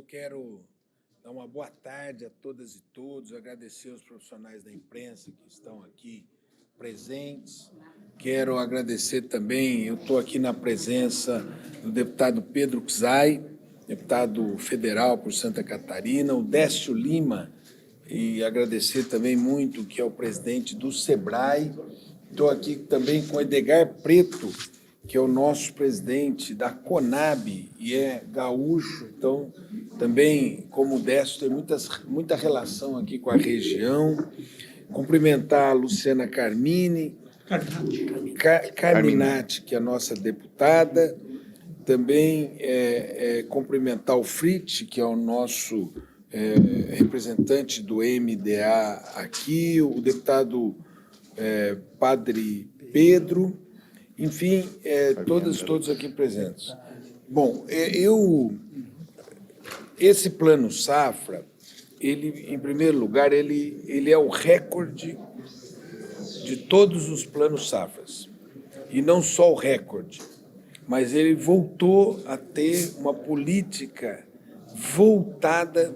eu quero dar uma boa tarde a todas e todos, agradecer aos profissionais da imprensa que estão aqui presentes. Quero agradecer também, eu estou aqui na presença do deputado Pedro Czai, deputado federal por Santa Catarina, o Décio Lima, e agradecer também muito que é o presidente do SEBRAE. Estou aqui também com o Edgar Preto, que é o nosso presidente da CONAB e é gaúcho, então também, como o Décio, tem muita relação aqui com a região. Cumprimentar a Luciana Carminati, que é a nossa deputada. Também cumprimentar o Fritz, que é o nosso representante do MDA aqui, o deputado Padre Pedro, enfim, todos aqui presentes. Bom, esse plano safra, ele, em primeiro lugar, ele é o recorde de todos os planos safras. E não só o recorde, mas ele voltou a ter uma política voltada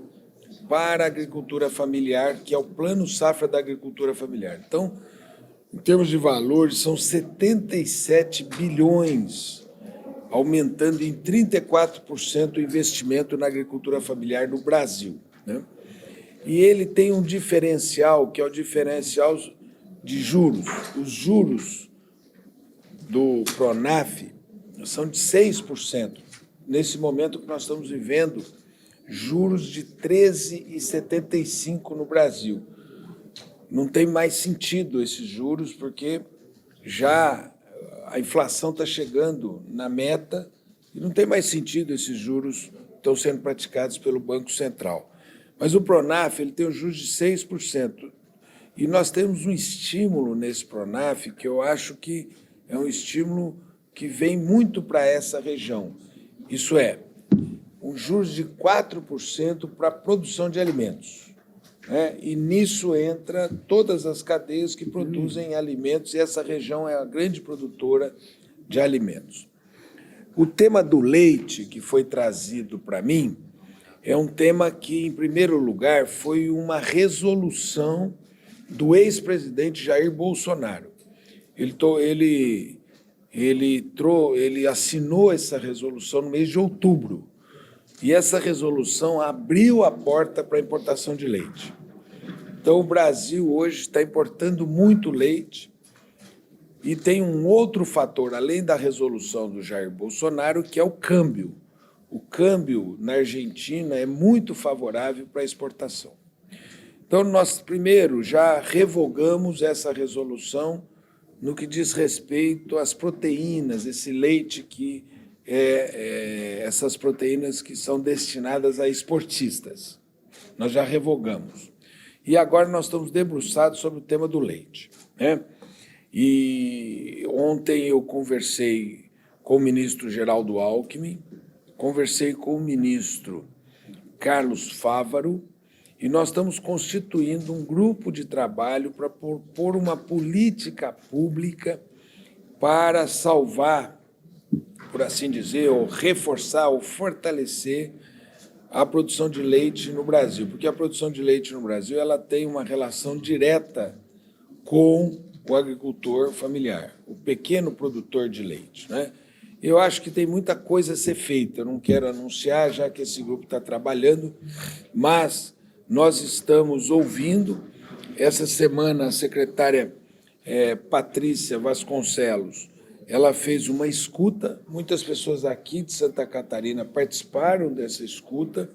para a agricultura familiar, que é o plano safra da agricultura familiar. Então, em termos de valores, são 77 bilhões, aumentando em 34% o investimento na agricultura familiar no Brasil, né? E ele tem um diferencial, que é o diferencial de juros. Os juros do Pronaf são de 6%. Nesse momento que nós estamos vivendo, juros de 13,75% no Brasil. Não tem mais sentido esses juros, porque já a inflação está chegando na meta e não tem mais sentido esses juros estão sendo praticados pelo Banco Central. Mas o Pronaf ele tem os juros de 6%. E nós temos um estímulo nesse Pronaf que eu acho que é um estímulo que vem muito para essa região. Isso é, um juros de 4% para a produção de alimentos, né? E nisso entra todas as cadeias que produzem alimentos, e essa região é a grande produtora de alimentos. O tema do leite, que foi trazido para mim, é um tema que, em primeiro lugar, foi uma resolução do ex-presidente Jair Bolsonaro. Ele assinou essa resolução no mês de outubro, e essa resolução abriu a porta para a importação de leite. Então, o Brasil hoje está importando muito leite, e tem um outro fator, além da resolução do Jair Bolsonaro, que é o câmbio. O câmbio na Argentina é muito favorável para a exportação. Então, nós, primeiro, já revogamos essa resolução no que diz respeito às proteínas, esse leite que essas proteínas que são destinadas a esportistas. Nós já revogamos. E agora nós estamos debruçados sobre o tema do leite, né? E ontem eu conversei com o ministro Geraldo Alckmin, conversei com o ministro Carlos Fávaro, e nós estamos constituindo um grupo de trabalho para propor uma política pública para salvar, por assim dizer, ou reforçar, ou fortalecer a produção de leite no Brasil, porque a produção de leite no Brasil ela tem uma relação direta com o agricultor familiar, o pequeno produtor de leite, né? Eu acho que tem muita coisa a ser feita, eu não quero anunciar, já que esse grupo está trabalhando, mas nós estamos ouvindo. Essa semana, a secretária Patrícia Vasconcelos, ela fez uma escuta, muitas pessoas aqui de Santa Catarina participaram dessa escuta,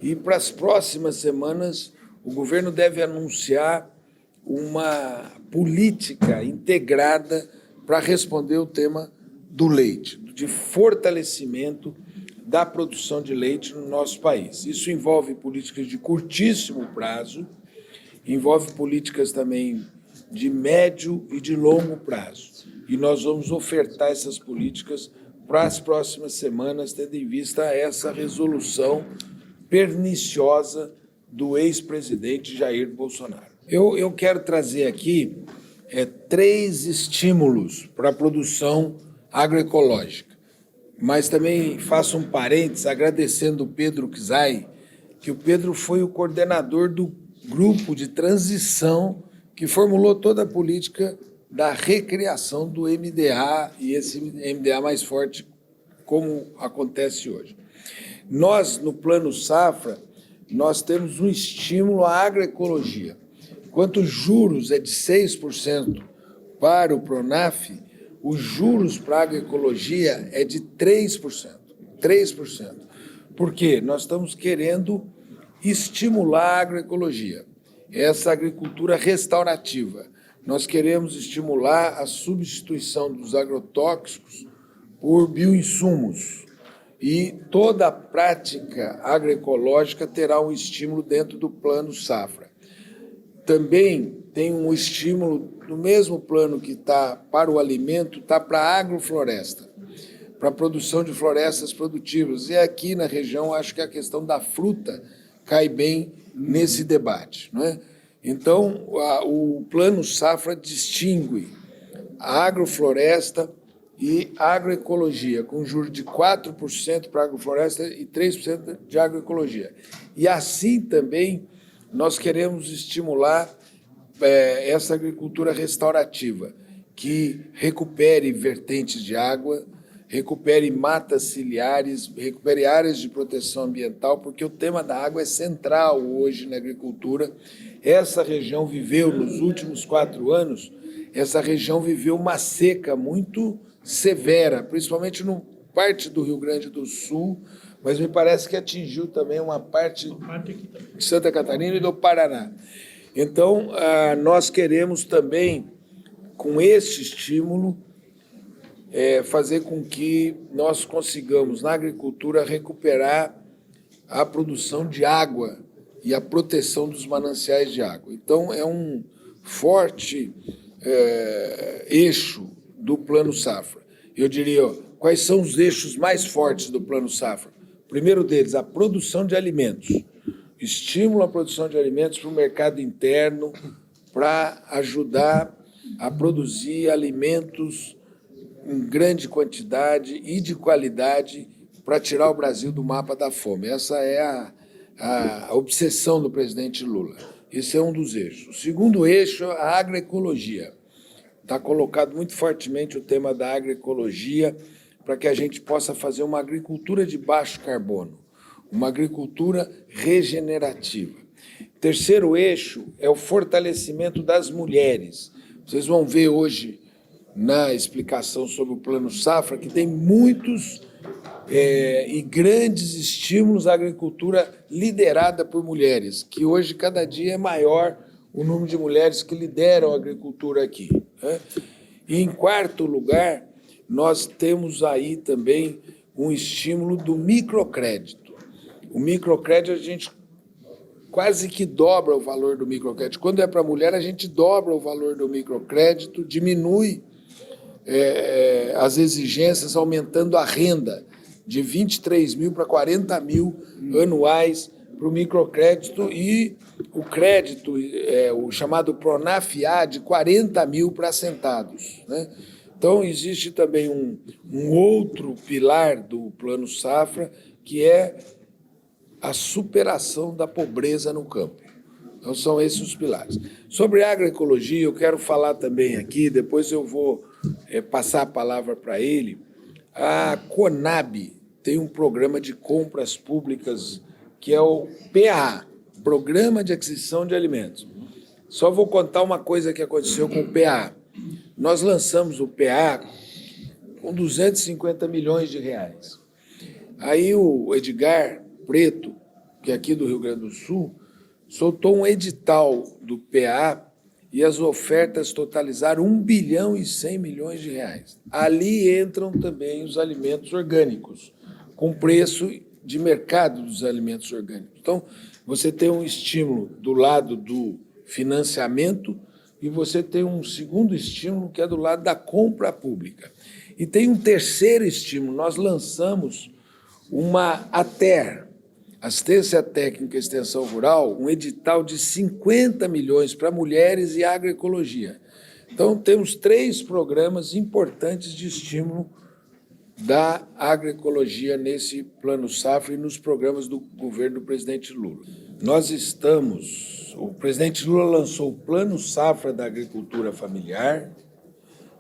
e para as próximas semanas o governo deve anunciar uma política integrada para responder o tema do leite, de fortalecimento da produção de leite no nosso país. Isso envolve políticas de curtíssimo prazo, envolve políticas também de médio e de longo prazo. E nós vamos ofertar essas políticas para as próximas semanas, tendo em vista essa resolução perniciosa do ex-presidente Jair Bolsonaro. Eu quero trazer aqui 3 estímulos para a produção agroecológica. mas também faço um parênteses agradecendo o Pedro Czai, que o Pedro foi o coordenador do grupo de transição que formulou toda a política da recriação do MDA e esse MDA mais forte, como acontece hoje. Nós, no Plano Safra, nós temos um estímulo à agroecologia. Enquanto os juros é de 6% para o Pronaf, os juros para a agroecologia é de 3%. 3%. Por quê? Nós estamos querendo estimular a agroecologia, essa agricultura restaurativa. Nós queremos estimular a substituição dos agrotóxicos por bioinsumos. E toda a prática agroecológica terá um estímulo dentro do Plano Safra. Também tem um estímulo no mesmo plano que está para o alimento, está para a agrofloresta, para a produção de florestas produtivas. E aqui na região, acho que a questão da fruta cai bem nesse debate, não é? Então, o Plano Safra distingue a agrofloresta e agroecologia, com juros de 4% para a agrofloresta e 3% de agroecologia. E assim também nós queremos estimular essa agricultura restaurativa, que recupere vertentes de água, recupere matas ciliares, recupere áreas de proteção ambiental, porque o tema da água é central hoje na agricultura. Essa região viveu, nos últimos 4 anos, essa região viveu uma seca muito severa, principalmente no parte do Rio Grande do Sul, mas me parece que atingiu também uma parte de Santa Catarina e do Paraná. Então, nós queremos também, com esse estímulo, fazer com que nós consigamos, na agricultura, recuperar a produção de água e a proteção dos mananciais de água. Então, é um forte eixo do Plano Safra. Eu diria, quais são os eixos mais fortes do Plano Safra? O primeiro deles, a produção de alimentos. Estímulo à produção de alimentos para o mercado interno, para ajudar a produzir alimentos em grande quantidade e de qualidade para tirar o Brasil do mapa da fome. Essa é a obsessão do presidente Lula. Esse é um dos eixos. O segundo eixo é a agroecologia. Está colocado muito fortemente o tema da agroecologia para que a gente possa fazer uma agricultura de baixo carbono, uma agricultura regenerativa. Terceiro eixo é o fortalecimento das mulheres. Vocês vão ver hoje, na explicação sobre o Plano Safra, que tem muitos e grandes estímulos à agricultura liderada por mulheres, que hoje, cada dia, é maior o número de mulheres que lideram a agricultura aqui, né? E, em quarto lugar, nós temos aí também um estímulo do microcrédito. O microcrédito, a gente quase que dobra o valor do microcrédito. Quando é para a mulher, a gente dobra o valor do microcrédito, diminui as exigências, aumentando a renda de 23 mil para 40 mil anuais para o microcrédito e o crédito, o chamado Pronaf-A, de 40 mil para assentados, né? Então, existe também um outro pilar do Plano Safra, que é a superação da pobreza no campo. Então, são esses os pilares. Sobre a agroecologia, eu quero falar também aqui, depois eu vou passar a palavra para ele. A Conab tem um programa de compras públicas que é o PA, Programa de Aquisição de Alimentos. Só vou contar uma coisa que aconteceu com o PA. Nós lançamos o PA com 250 milhões de reais. Aí o Edgar Preto, que é aqui do Rio Grande do Sul, soltou um edital do PA e as ofertas totalizaram 1 bilhão e 100 milhões de reais. Ali entram também os alimentos orgânicos, com preço de mercado dos alimentos orgânicos. Então, você tem um estímulo do lado do financiamento e você tem um segundo estímulo que é do lado da compra pública. E tem um terceiro estímulo. Nós lançamos uma ATER, Assistência Técnica e Extensão Rural, um edital de 50 milhões para mulheres e agroecologia. Então, temos 3 programas importantes de estímulo da agroecologia nesse Plano Safra e nos programas do governo do presidente Lula. O presidente Lula lançou o Plano Safra da Agricultura Familiar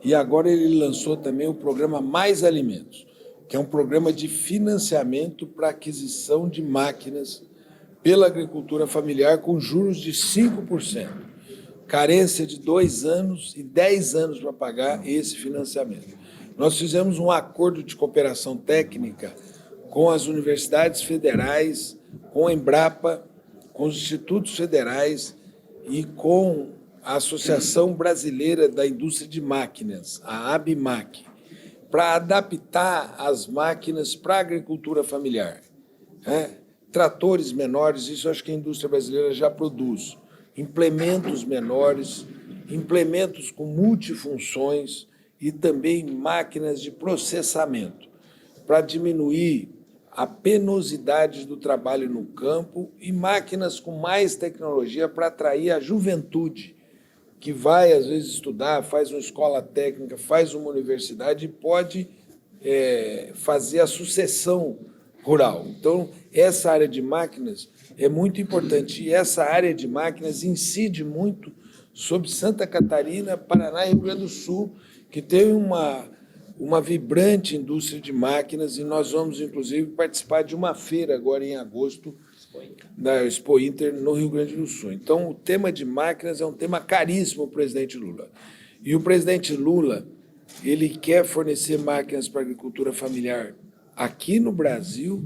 e agora ele lançou também o programa Mais Alimentos, que é um programa de financiamento para aquisição de máquinas pela agricultura familiar com juros de 5%, carência de 2 anos e 10 anos para pagar esse financiamento. Nós fizemos um acordo de cooperação técnica com as universidades federais, com a Embrapa, com os institutos federais e com a Associação Brasileira da Indústria de Máquinas, a ABMAC, para adaptar as máquinas para a agricultura familiar, né? Tratores menores, isso acho que a indústria brasileira já produz, implementos menores, implementos com multifunções e também máquinas de processamento, para diminuir a penosidade do trabalho no campo e máquinas com mais tecnologia para atrair a juventude, que vai, às vezes, estudar, faz uma escola técnica, faz uma universidade e pode fazer a sucessão rural. Então, essa área de máquinas é muito importante e essa área de máquinas incide muito sobre Santa Catarina, Paraná e Rio Grande do Sul, que tem uma vibrante indústria de máquinas e nós vamos, inclusive, participar de uma feira agora em agosto da Expo Inter no Rio Grande do Sul. Então, o tema de máquinas é um tema caríssimo ao presidente Lula. E o presidente Lula, ele quer fornecer máquinas para a agricultura familiar aqui no Brasil,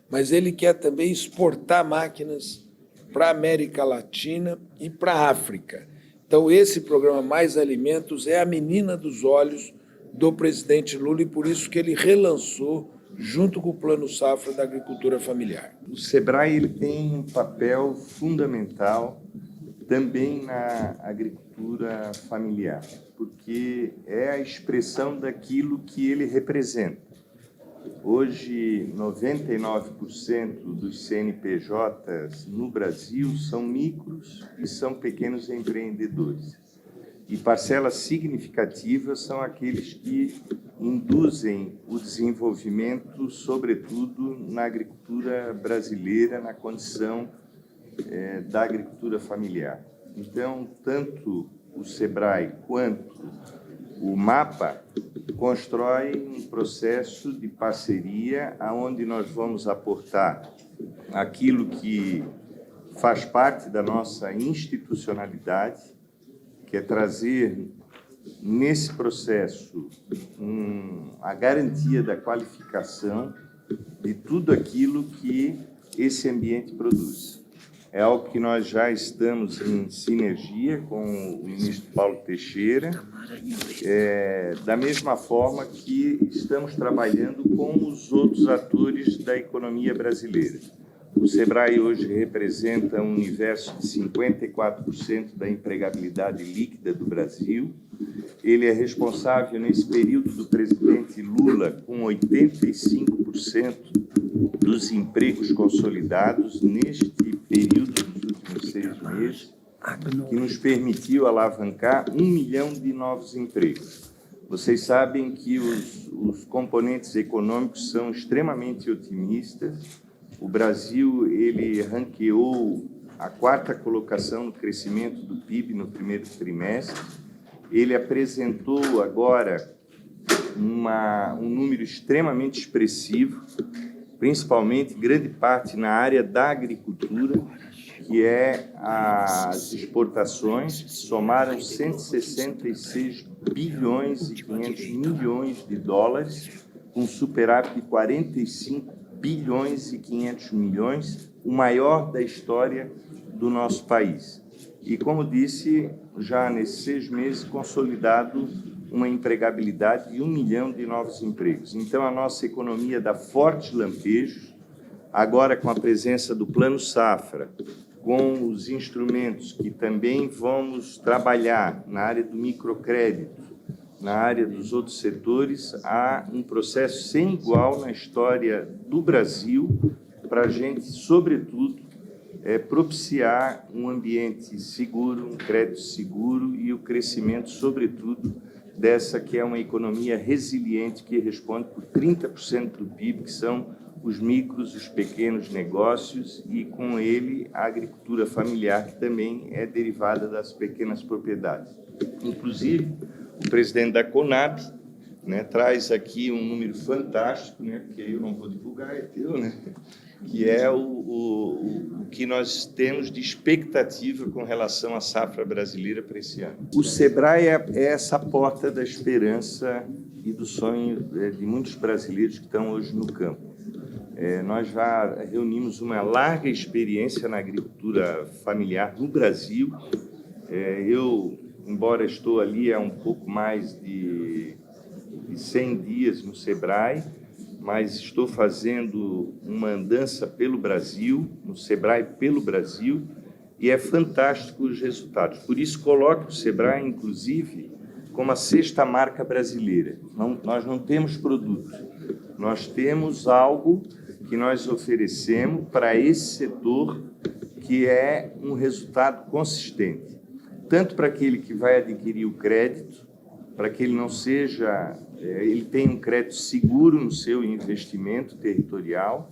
mas ele quer também exportar máquinas para a América Latina e para a África. Então, esse programa Mais Alimentos é a menina dos olhos do presidente Lula e por isso que ele relançou junto com o Plano Safra da Agricultura Familiar. O SEBRAE ele tem um papel fundamental também na agricultura familiar, porque é a expressão daquilo que ele representa. Hoje, 99% dos CNPJs no Brasil são micros e são pequenos empreendedores. E parcelas significativas são aqueles que induzem o desenvolvimento, sobretudo na agricultura brasileira, na condição da agricultura familiar. Então, tanto o SEBRAE quanto o MAPA constrói um processo de parceria onde nós vamos aportar aquilo que faz parte da nossa institucionalidade, que é trazer nesse processo a garantia da qualificação de tudo aquilo que esse ambiente produz. É algo que nós já estamos em sinergia com o ministro Paulo Teixeira, da mesma forma que estamos trabalhando com os outros atores da economia brasileira. O SEBRAE hoje representa um universo de 54% da empregabilidade líquida do Brasil. Ele é responsável, nesse período do presidente Lula, com 85% dos empregos consolidados neste período dos últimos 6 meses, que nos permitiu alavancar 1 milhão de novos empregos. Vocês sabem que os componentes econômicos são extremamente otimistas. O Brasil ele ranqueou a 4ª colocação no crescimento do PIB no primeiro trimestre. Ele apresentou agora um número extremamente expressivo, principalmente grande parte na área da agricultura, que é as exportações, somaram 166 bilhões e 500 milhões de dólares, com superávit de 45 bilhões e 500 milhões, o maior da história do nosso país. E, como disse, já nesses 6 meses, consolidado uma empregabilidade de 1 milhão de novos empregos. Então, a nossa economia dá fortes lampejos, agora com a presença do Plano Safra, com os instrumentos que também vamos trabalhar na área do microcrédito, na área dos outros setores, há um processo sem igual na história do Brasil para a gente, sobretudo, propiciar um ambiente seguro, um crédito seguro e o crescimento, sobretudo, dessa que é uma economia resiliente que responde por 30% do PIB, que são os micros, os pequenos negócios e, com ele, a agricultura familiar, que também é derivada das pequenas propriedades. Inclusive, o presidente da Conab, né, traz aqui um número fantástico, né, porque eu não vou divulgar, é teu, né, que é o que nós temos de expectativa com relação à safra brasileira para esse ano. O SEBRAE é essa porta da esperança e do sonho de muitos brasileiros que estão hoje no campo. Nós já reunimos uma larga experiência na agricultura familiar no Brasil. Eu, embora estou ali há um pouco mais de 100 dias no SEBRAE, mas estou fazendo uma andança pelo Brasil, no SEBRAE pelo Brasil, e é fantástico os resultados. Por isso, coloco o SEBRAE, inclusive, como a 6ª marca brasileira. Nós não temos produto, nós temos algo que nós oferecemos para esse setor que é um resultado consistente, tanto para aquele que vai adquirir o crédito, para que ele não seja, ele tenha um crédito seguro no seu investimento territorial,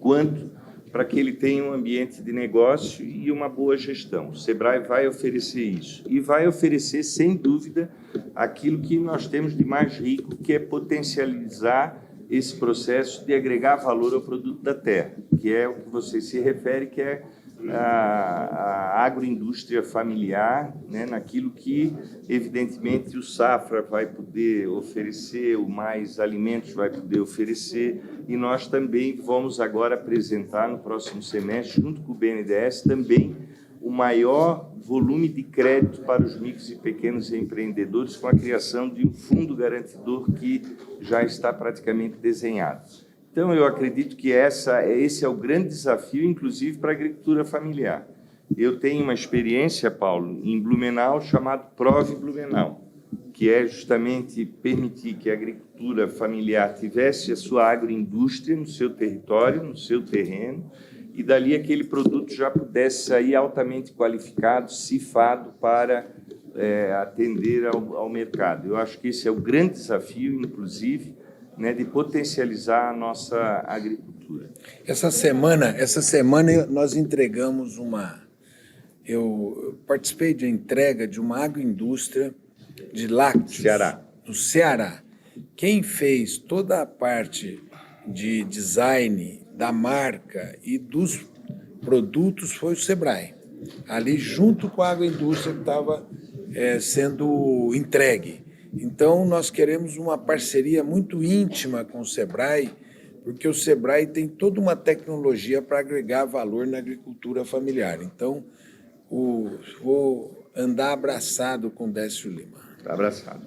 quanto para que ele tenha um ambiente de negócio e uma boa gestão. O SEBRAE vai oferecer isso e vai oferecer, sem dúvida, aquilo que nós temos de mais rico, que é potencializar esse processo de agregar valor ao produto da terra, que é o que você se refere, que é a agroindústria familiar, né, naquilo que, evidentemente, o Safra vai poder oferecer, o Mais Alimentos vai poder oferecer, e nós também vamos agora apresentar no próximo semestre, junto com o BNDES, também o maior volume de crédito para os micros e pequenos empreendedores, com a criação de um fundo garantidor que já está praticamente desenhado. Então, eu acredito que esse é o grande desafio, inclusive, para a agricultura familiar. Eu tenho uma experiência, Paulo, em Blumenau, chamado Prove Blumenau, que é justamente permitir que a agricultura familiar tivesse a sua agroindústria no seu território, no seu terreno, e dali aquele produto já pudesse sair altamente qualificado, cifrado para atender ao mercado. Eu acho que esse é o grande desafio, inclusive, né, de potencializar a nossa agricultura. Essa semana nós entregamos eu participei de entrega de uma agroindústria de lácteos no Ceará. Quem fez toda a parte de design da marca e dos produtos foi o SEBRAE, ali junto com a agroindústria que estava sendo entregue. Então, nós queremos uma parceria muito íntima com o SEBRAE, porque o SEBRAE tem toda uma tecnologia para agregar valor na agricultura familiar. Então, vou andar abraçado com Décio Lima. Abraçado.